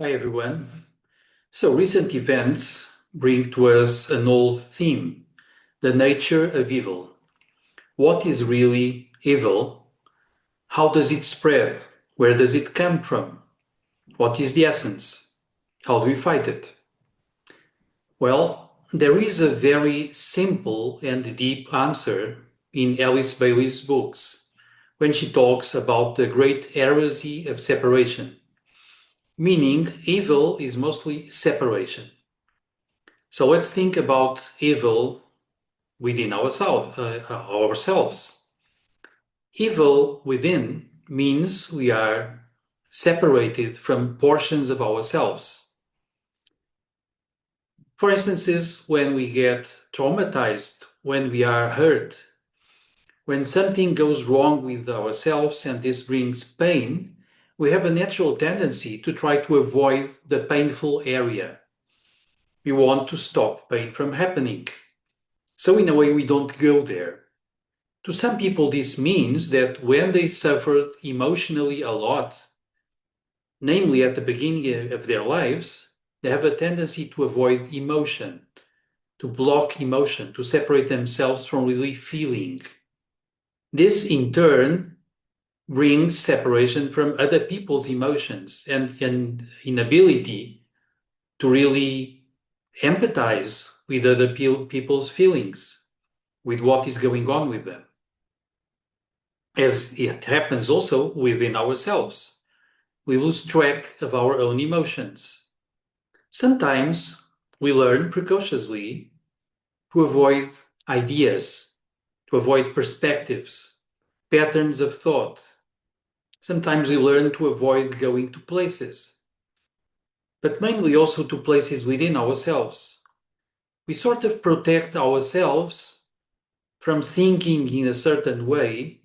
Hi, everyone. So, recent events bring to us an old theme, the nature of evil. What is really evil? How does it spread? Where does it come from? What is the essence? How do we fight it? Well, there is a very simple and deep answer in Alice Bailey's books when she talks about the great heresy of separation, meaning evil is mostly separation. So let's think about evil within ourselves. Evil within means we are separated from portions of ourselves. For instance, when we get traumatized, when we are hurt, when something goes wrong with ourselves and this brings pain, we have a natural tendency to try to avoid the painful area. We want to stop pain from happening. So, in a way, we don't go there. To some people, this means that when they suffered emotionally a lot, namely at the beginning of their lives, they have a tendency to avoid emotion, to block emotion, to separate themselves from really feeling. This, in turn, brings separation from other people's emotions and an inability to really empathize with other people's feelings, with what is going on with them. As it happens also within ourselves, we lose track of our own emotions. Sometimes we learn precociously to avoid ideas, to avoid perspectives, patterns of thought. Sometimes we learn to avoid going to places, but mainly also to places within ourselves. We sort of protect ourselves from thinking in a certain way,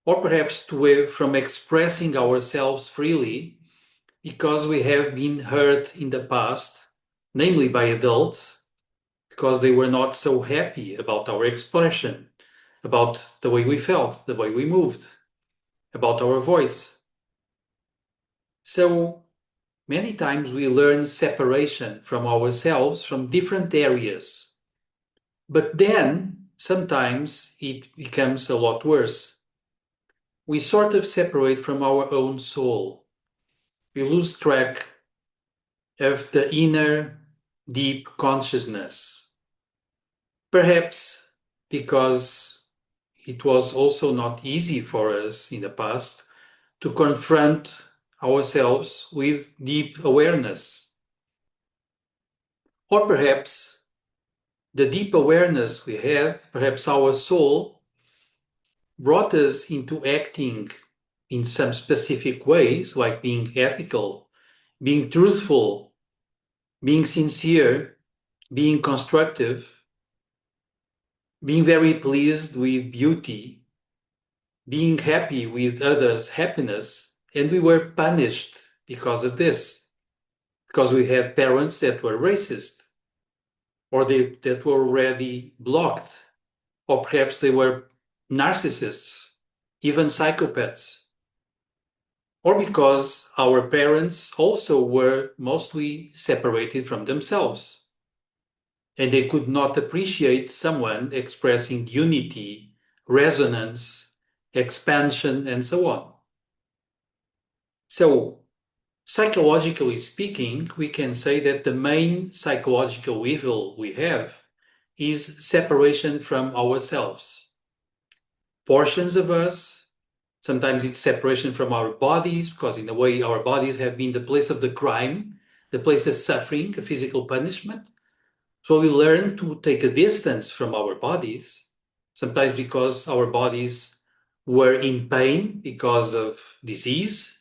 or perhaps from expressing ourselves freely because we have been hurt in the past, namely by adults, because they were not so happy about our expression, about the way we felt, the way we moved, about our voice. So many times we learn separation from ourselves from different areas. But then sometimes it becomes a lot worse. We sort of separate from our own soul. We lose track of the inner deep consciousness. Perhaps because it was also not easy for us in the past to confront ourselves with deep awareness. Or perhaps the deep awareness we had, perhaps our soul, brought us into acting in some specific ways, like being ethical, being truthful, being sincere, being constructive, being very pleased with beauty, being happy with others' happiness, and we were punished because of this, because we had parents that were racist, or that were already blocked, or perhaps they were narcissists, even psychopaths, or because our parents also were mostly separated from themselves, and they could not appreciate someone expressing unity, resonance, expansion, and so on. So, psychologically speaking, we can say that the main psychological evil we have is separation from ourselves. Portions of us, sometimes it's separation from our bodies, because in a way our bodies have been the place of the crime, the place of suffering, a physical punishment. So we learn to take a distance from our bodies, sometimes because our bodies were in pain because of disease,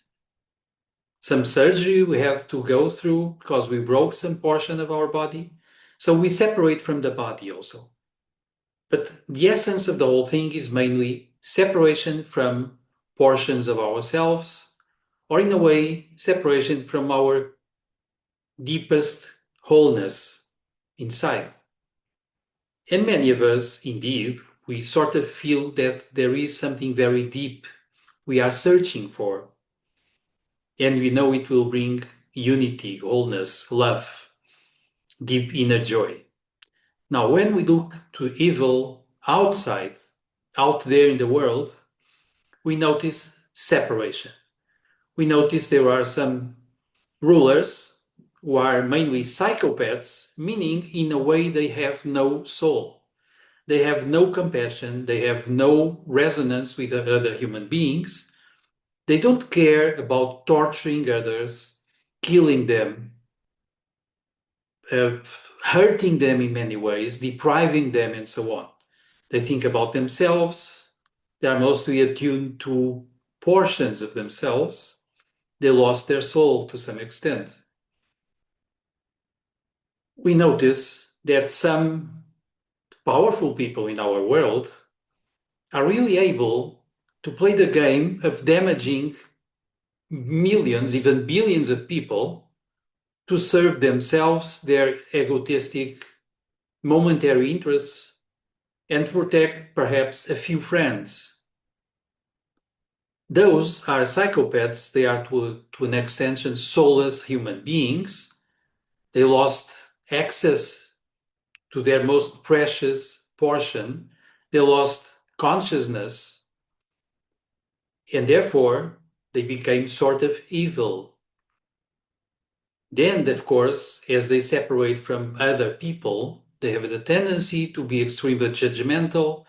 some surgery we have to go through because we broke some portion of our body. So we separate from the body also. But the essence of the whole thing is mainly separation from portions of ourselves, or in a way, separation from our deepest wholeness inside. And many of us, indeed, we sort of feel that there is something very deep we are searching for. And we know it will bring unity, wholeness, love, deep inner joy. Now, when we look to evil outside, out there in the world, we notice separation. We notice there are some rulers who are mainly psychopaths, meaning in a way they have no soul. They have no compassion, they have no resonance with the other human beings. They don't care about torturing others, killing them, uh, hurting them in many ways, depriving them, and so on. They think about themselves. They are mostly attuned to portions of themselves. They lost their soul to some extent. We notice that some powerful people in our world are really able to play the game of damaging millions, even billions of people to serve themselves, their egotistic, momentary interests, and protect perhaps a few friends. Those are psychopaths. They are, to an extension, soulless human beings. They lost access to their most precious portion. They lost consciousness, and therefore they became sort of evil. Then, of course, as they separate from other people, they have the tendency to be extremely judgmental,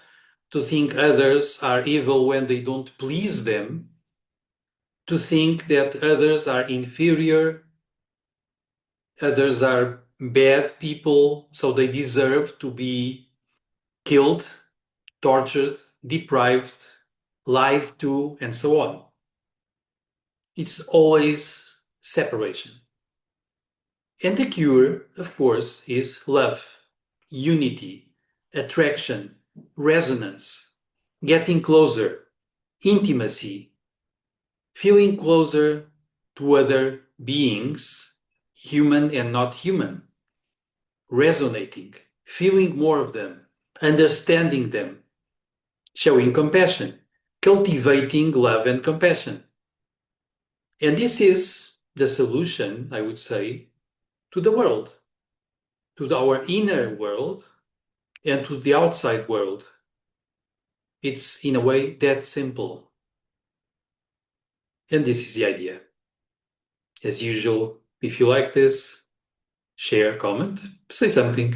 to think others are evil when they don't please them, to think that others are inferior, others are bad people, so they deserve to be killed, tortured, deprived, lied to, and so on. It's always separation. And the cure, of course, is love, unity, attraction, resonance, getting closer, intimacy, feeling closer to other beings, human and not human, resonating, feeling more of them, understanding them, showing compassion, cultivating love and compassion. And this is the solution, I would say, to the world, to our inner world, and to the outside world. It's, in a way, that simple. And this is the idea. As usual, if you like this, share, comment, say something.